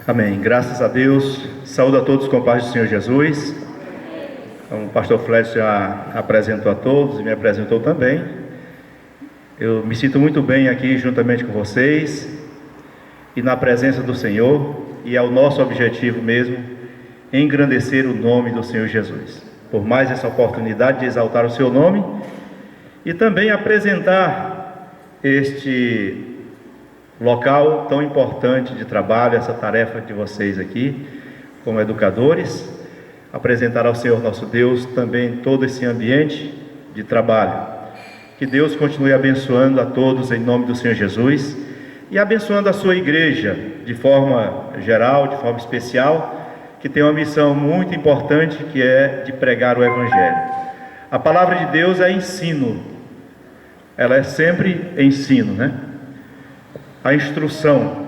Amém. Graças a Deus. Saúdo a todos com a paz do Senhor Jesus. O pastor Flécio já apresentou a todos e me apresentou também. Eu me sinto muito bem aqui juntamente com vocês e na presença do Senhor, e é o nosso objetivo mesmo engrandecer o nome do Senhor Jesus. Por mais essa oportunidade de exaltar o seu nome e também apresentar este local tão importante de trabalho, essa tarefa de vocês aqui, como educadores, apresentar ao Senhor nosso Deus também todo esse ambiente de trabalho. Que Deus continue abençoando a todos em nome do Senhor Jesus e abençoando a sua igreja de forma geral, de forma especial, que tem uma missão muito importante, que é de pregar o Evangelho. A palavra de Deus é ensino, ela é sempre ensino, né? A instrução.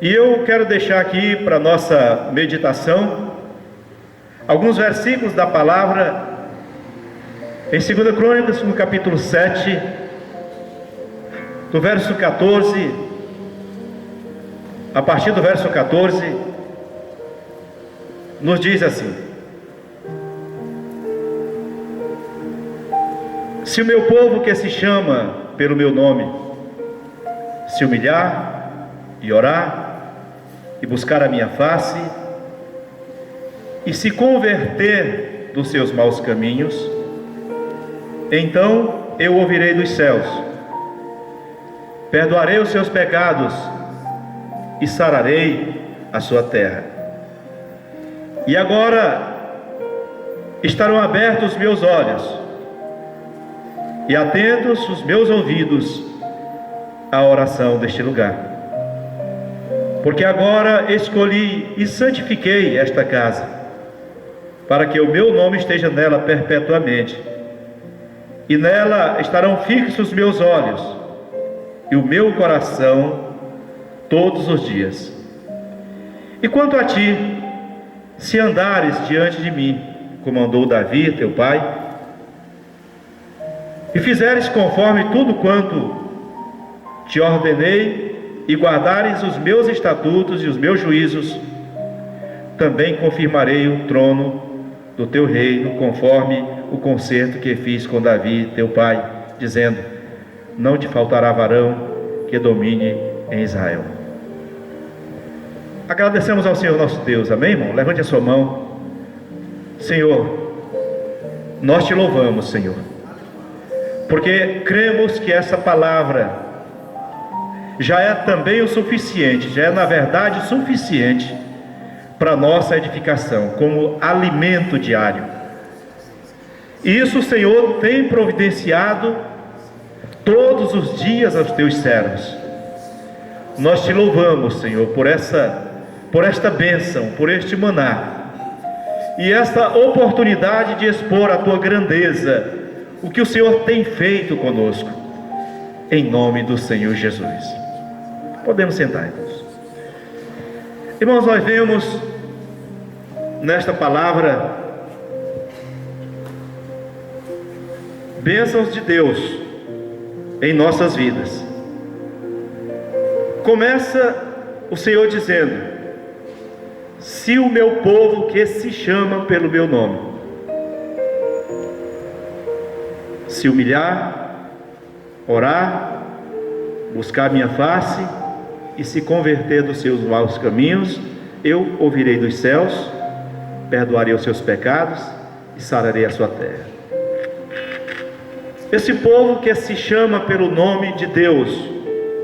E eu quero deixar aqui para nossa meditação alguns versículos da palavra em 2 Crônicas, no capítulo 7, do verso 14, a partir do verso 14, nos diz assim: se o meu povo, que se chama pelo meu nome, se humilhar e orar e buscar a minha face e se converter dos seus maus caminhos, então eu ouvirei dos céus, perdoarei os seus pecados e sararei a sua terra. E agora estarão abertos os meus olhos e atentos os meus ouvidos a oração deste lugar, porque agora escolhi e santifiquei esta casa, para que o meu nome esteja nela perpetuamente, e nela estarão fixos os meus olhos e o meu coração todos os dias. E quanto a ti, se andares diante de mim, como andou Davi teu pai, e fizeres conforme tudo quanto te ordenei, e guardares os meus estatutos e os meus juízos, também confirmarei o trono do teu reino, conforme o concerto que fiz com Davi teu pai, dizendo: não te faltará varão que domine em Israel. Agradecemos ao Senhor nosso Deus, amém, irmão? Levante a sua mão. Senhor, nós te louvamos, Senhor, porque cremos que essa palavra já é também o suficiente, já é na verdade suficiente para nossa edificação, como alimento diário. E isso o Senhor tem providenciado todos os dias aos teus servos. Nós te louvamos, Senhor, por esta bênção, por este maná, e esta oportunidade de expor a tua grandeza, o que o Senhor tem feito conosco, em nome do Senhor Jesus. Podemos sentar, irmãos. Irmãos, nós vemos nesta palavra bênçãos de Deus em nossas vidas. Começa o Senhor dizendo: se o meu povo, que se chama pelo meu nome, se humilhar, orar, buscar minha face e se converter dos seus maus caminhos, eu ouvirei dos céus, perdoarei os seus pecados e sararei a sua terra. Esse povo que se chama pelo nome de Deus,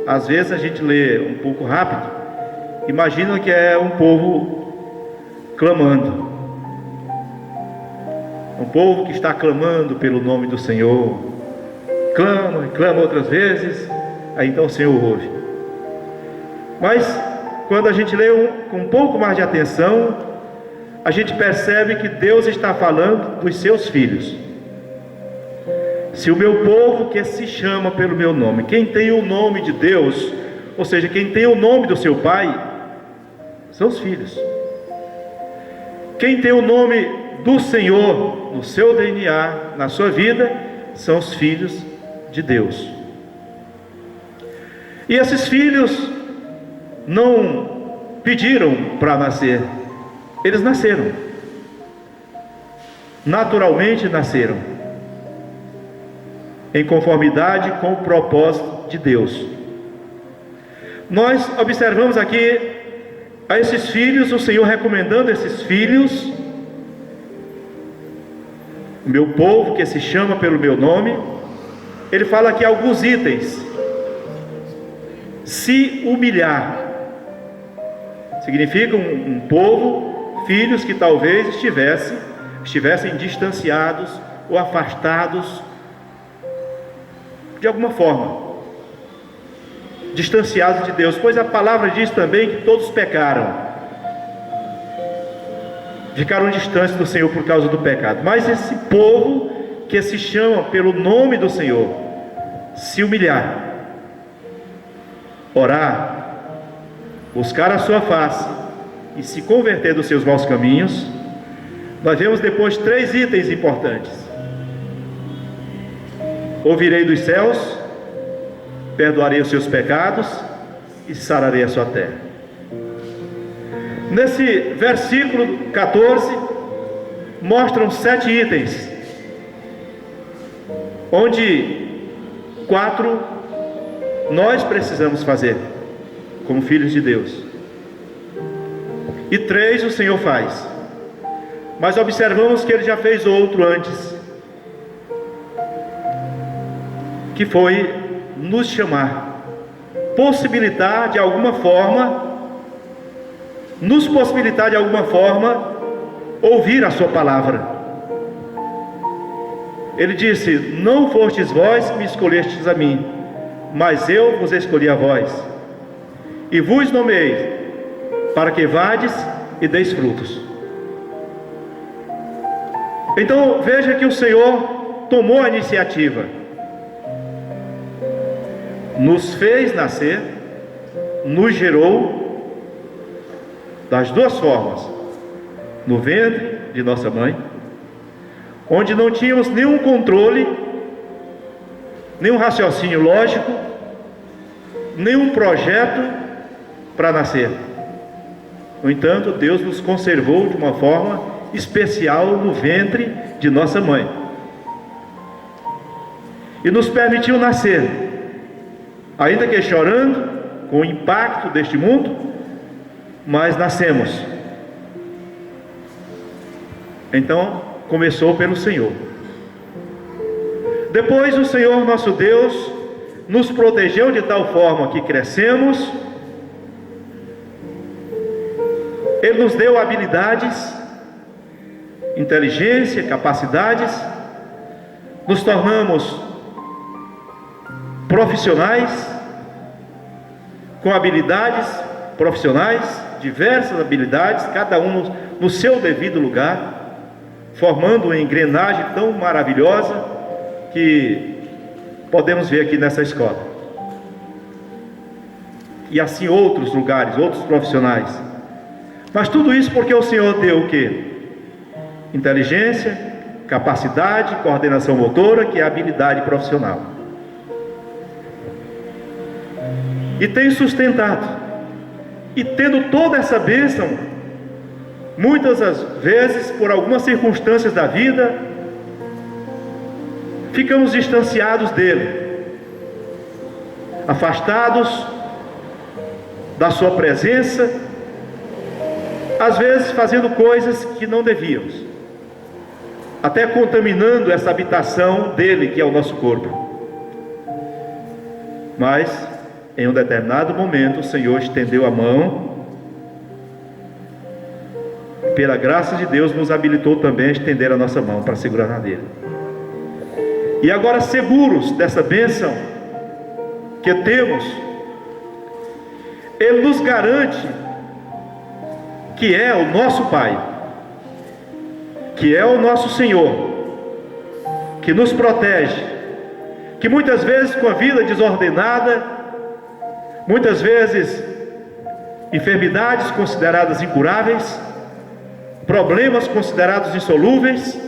às vezes a gente lê um pouco rápido, imagina que é um povo clamando, um povo que está clamando pelo nome do Senhor, clama e clama outras vezes, aí então o Senhor ouve. Mas quando a gente lê com um pouco mais de atenção, a gente percebe que Deus está falando dos seus filhos. Se o meu povo, que se chama pelo meu nome, quem tem o nome de Deus, ou seja, quem tem o nome do seu pai, são os filhos. Quem tem o nome do Senhor no seu DNA, na sua vida, são os filhos de Deus. E esses filhos não pediram para nascer. Eles nasceram. Naturalmente nasceram, em conformidade com o propósito de Deus. Nós observamos aqui a esses filhos, o Senhor recomendando esses filhos, o meu povo que se chama pelo meu nome. Ele fala aqui alguns itens. Se humilhar significa um povo, filhos que talvez estivessem distanciados ou afastados de alguma forma, distanciados de Deus, pois a palavra diz também que todos pecaram, ficaram distantes do Senhor por causa do pecado. Mas esse povo que se chama pelo nome do Senhor, se humilhar, orar, buscar a sua face e se converter dos seus maus caminhos, nós vemos depois 3 itens importantes: ouvirei dos céus, perdoarei os seus pecados e sararei a sua terra. Nesse versículo 14 mostram 7 itens, onde 4 nós precisamos fazer como filhos de Deus, e 3 o Senhor faz. Mas observamos que Ele já fez outro antes, que foi nos chamar, possibilitar de alguma forma, nos possibilitar de alguma forma ouvir a sua palavra. Ele disse: não fostes vós que me escolhestes a mim, mas eu vos escolhi a vós, e vos nomeei, para que vades e deis frutos. Então veja que o Senhor tomou a iniciativa, nos fez nascer, nos gerou das 2 formas: no ventre de nossa mãe, onde não tínhamos nenhum controle, nenhum raciocínio lógico, nenhum projeto para nascer. No entanto, Deus nos conservou de uma forma especial no ventre de nossa mãe e nos permitiu nascer, ainda que chorando, com o impacto deste mundo, mas nascemos. Então começou pelo Senhor. Depois o Senhor nosso Deus nos protegeu de tal forma que crescemos. Ele nos deu habilidades, inteligência, capacidades, nos tornamos profissionais, com habilidades profissionais, diversas habilidades, cada um no seu devido lugar, formando uma engrenagem tão maravilhosa que podemos ver aqui nessa escola. E assim outros lugares, outros profissionais. Mas tudo isso porque o Senhor deu o quê? Inteligência, capacidade, coordenação motora, que é a habilidade profissional. E tem sustentado. E tendo toda essa bênção, muitas das vezes, por algumas circunstâncias da vida, ficamos distanciados dele, afastados da sua presença, às vezes fazendo coisas que não devíamos, até contaminando essa habitação dele, que é o nosso corpo. Mas em um determinado momento o Senhor estendeu a mão, pela graça de Deus nos habilitou também a estender a nossa mão para segurar na dele. E agora, seguros dessa bênção que temos, Ele nos garante que é o nosso Pai, que é o nosso Senhor, que nos protege, que muitas vezes com a vida desordenada, muitas vezes enfermidades consideradas incuráveis, problemas considerados insolúveis,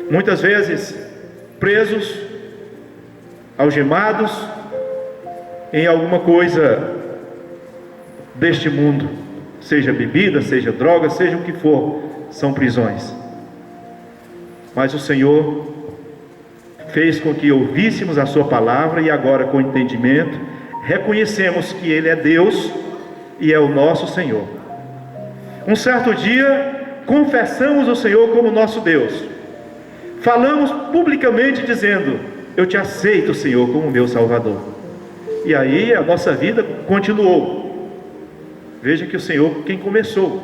muitas vezes presos, algemados em alguma coisa deste mundo, seja bebida, seja droga, seja o que for, são prisões. Mas o Senhor fez com que ouvíssemos a sua palavra, e agora, com entendimento, reconhecemos que Ele é Deus e é o nosso Senhor. Um certo dia, confessamos o Senhor como nosso Deus. Falamos publicamente dizendo: eu te aceito, Senhor, como meu Salvador. E aí a nossa vida continuou. Veja que o Senhor quem começou.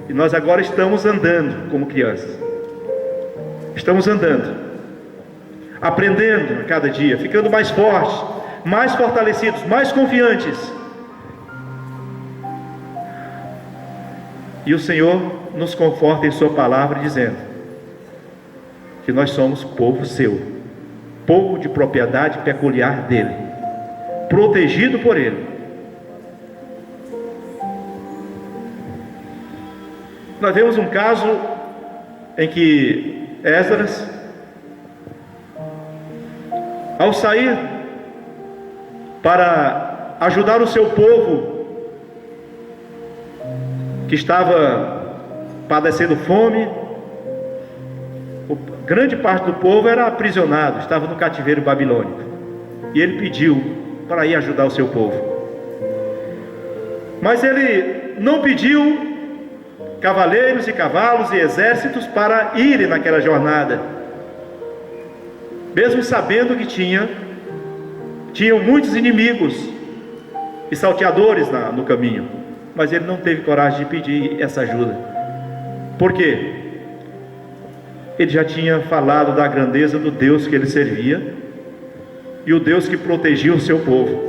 E nós agora estamos andando como crianças. Estamos andando, aprendendo a cada dia, ficando mais fortes, mais fortalecidos, mais confiantes. E o Senhor nos conforta em sua palavra, dizendo que nós somos povo seu, povo de propriedade peculiar dele, protegido por ele. Nós vemos um caso em que Esdras, ao sair para ajudar o seu povo, que estava padecendo fome, grande parte do povo era aprisionado, estava no cativeiro babilônico, e ele pediu para ir ajudar o seu povo. Mas ele não pediu cavaleiros e cavalos e exércitos para irem naquela jornada, mesmo sabendo que tinham muitos inimigos e salteadores no caminho. Mas ele não teve coragem de pedir essa ajuda. Por quê? Ele já tinha falado da grandeza do Deus que ele servia e o Deus que protegia o seu povo.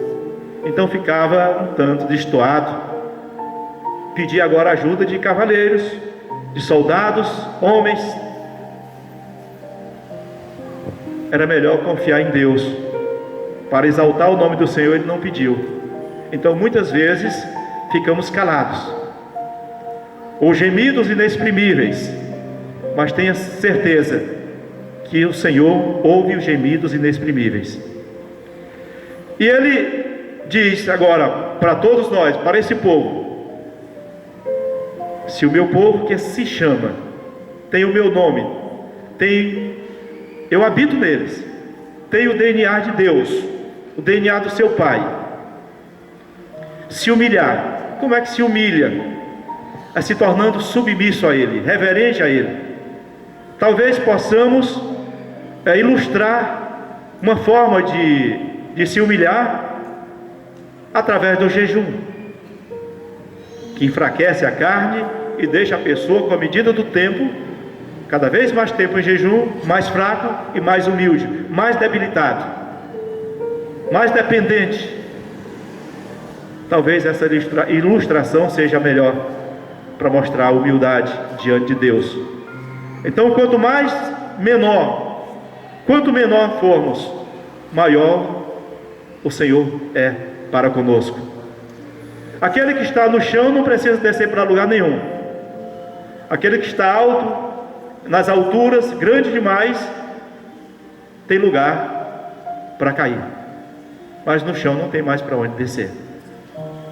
Então ficava um tanto destoado. Pedir agora ajuda de cavaleiros, de soldados, homens. Era melhor confiar em Deus. Para exaltar o nome do Senhor, ele não pediu. Então muitas vezes ficamos calados, ou gemidos inexprimíveis, mas tenha certeza que o Senhor ouve os gemidos inexprimíveis. E ele diz agora para todos nós, para esse povo: se o meu povo, que se chama, tem o meu nome, eu habito neles, tem o DNA de Deus, o DNA do seu Pai, se humilhar. Como é que se humilha? É se tornando submisso a Ele, reverente a Ele. Talvez possamos ilustrar uma forma de se humilhar através do jejum, que enfraquece a carne e deixa a pessoa, com a medida do tempo, cada vez mais tempo em jejum, mais fraco e mais humilde, mais debilitado, mais dependente. Talvez essa ilustração seja melhor para mostrar a humildade diante de Deus. Então, quanto menor formos, maior o Senhor é para conosco. Aquele que está no chão não precisa descer para lugar nenhum. Aquele que está alto, nas alturas, grande demais, tem lugar para cair. Mas no chão não tem mais para onde descer.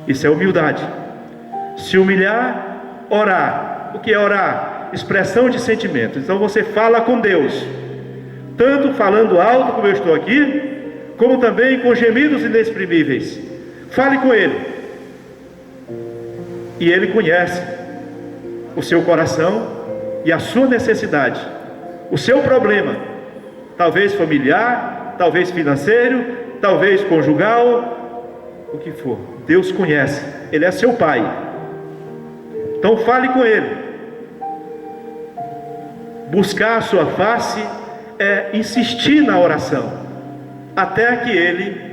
Isso é humildade. Se humilhar, orar. O que é orar? Expressão de sentimento. Então você fala com Deus, tanto falando alto como eu estou aqui, como também com gemidos inexprimíveis. Fale com Ele, e Ele conhece o seu coração e a sua necessidade, o seu problema, talvez familiar, talvez financeiro, talvez conjugal, o que for. Deus conhece, Ele é seu Pai. Então fale com Ele. Buscar a sua face é insistir na oração, até que Ele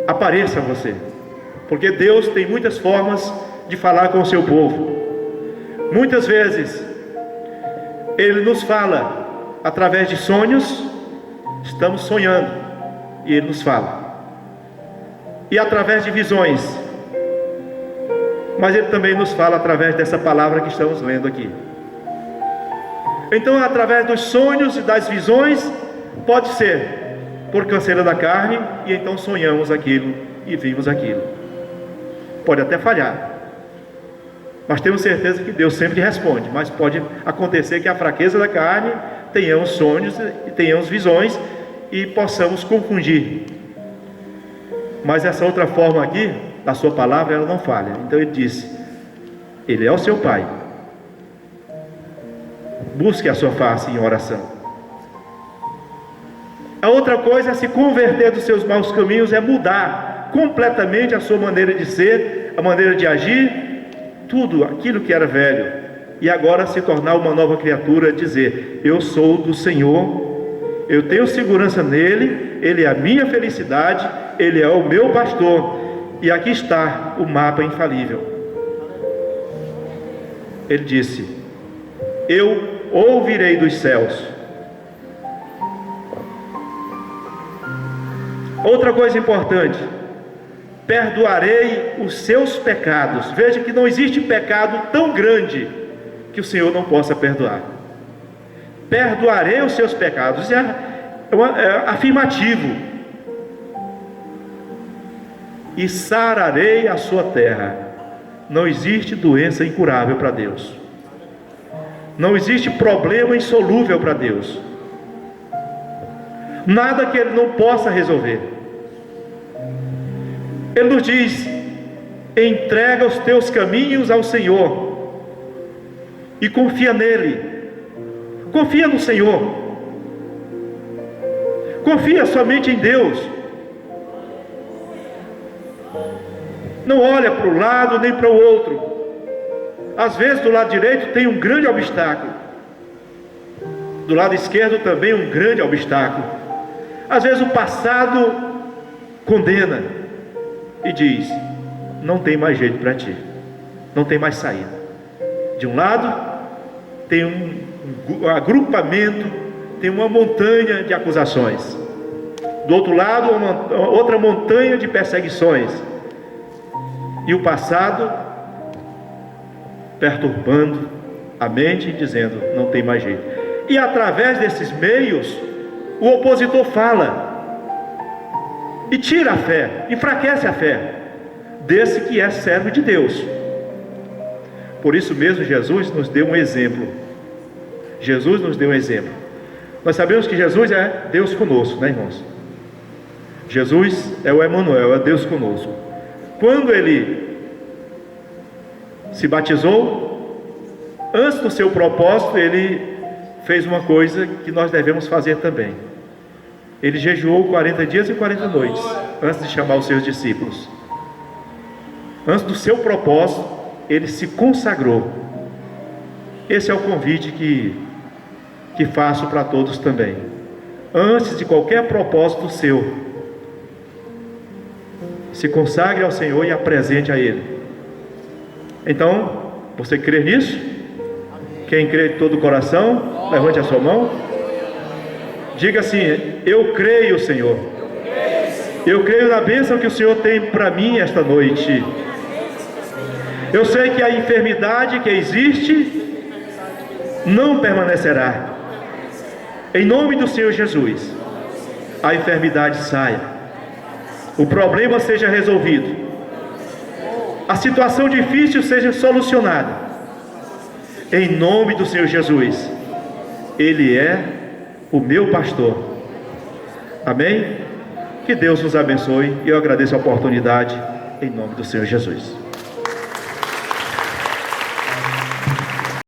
apareça a você, porque Deus tem muitas formas de falar com o seu povo. Muitas vezes Ele nos fala através de sonhos. Estamos sonhando e Ele nos fala, e através de visões, mas Ele também nos fala através dessa palavra que estamos lendo aqui. Então, através dos sonhos e das visões, pode ser por canseira da carne, e então sonhamos aquilo e vimos aquilo. Pode até falhar, mas temos certeza que Deus sempre responde. Mas pode acontecer que a fraqueza da carne, tenhamos sonhos e tenhamos visões e possamos confundir. Mas essa outra forma aqui, a sua palavra, ela não falha. Então ele disse: Ele é o seu Pai. Busque a sua face em oração. A outra coisa é se converter dos seus maus caminhos, é mudar completamente a sua maneira de ser, a maneira de agir, tudo aquilo que era velho, e agora se tornar uma nova criatura, dizer: eu sou do Senhor, eu tenho segurança nele, ele é a minha felicidade, ele é o meu pastor, e aqui está o mapa infalível. Ele disse: eu ouvirei dos céus. Outra coisa importante: perdoarei os seus pecados. Veja que não existe pecado tão grande que o Senhor não possa perdoar. Perdoarei os seus pecados. É afirmativo. E sararei a sua terra. Não existe doença incurável para Deus. Não existe problema insolúvel para Deus. Nada que Ele não possa resolver. Ele nos diz: entrega os teus caminhos ao Senhor e confia nele. Confia no Senhor. Confia somente em Deus. Não olha para um lado nem para o outro. Às vezes do lado direito tem um grande obstáculo, do lado esquerdo também um grande obstáculo. Às vezes o passado condena e diz: não tem mais jeito para ti, não tem mais saída. De um lado tem um agrupamento, tem uma montanha de acusações, do outro lado outra montanha de perseguições, e o passado perturbando a mente e dizendo: não tem mais jeito. E através desses meios o opositor fala e tira a fé, enfraquece a fé desse que é servo de Deus. Por isso mesmo Jesus nos deu um exemplo. Jesus nos deu um exemplo. Nós sabemos que Jesus é Deus conosco, né, irmãos? Jesus é o Emanuel, é Deus conosco. Quando ele se batizou, antes do seu propósito, ele fez uma coisa que nós devemos fazer também. Ele jejuou 40 dias e 40 noites antes de chamar os seus discípulos. Antes do seu propósito, ele se consagrou. Esse é o convite que faço para todos também. Antes de qualquer propósito seu, se consagre ao Senhor e apresente a Ele. Então, você crê nisso? Quem crê de todo o coração, levante a sua mão. Diga assim: eu creio, Senhor. Eu creio na bênção que o Senhor tem para mim esta noite. Eu sei que a enfermidade que existe não permanecerá. Em nome do Senhor Jesus, a enfermidade saia, o problema seja resolvido, a situação difícil seja solucionada. Em nome do Senhor Jesus, Ele é o meu pastor. Amém? Que Deus nos abençoe, e eu agradeço a oportunidade, em nome do Senhor Jesus.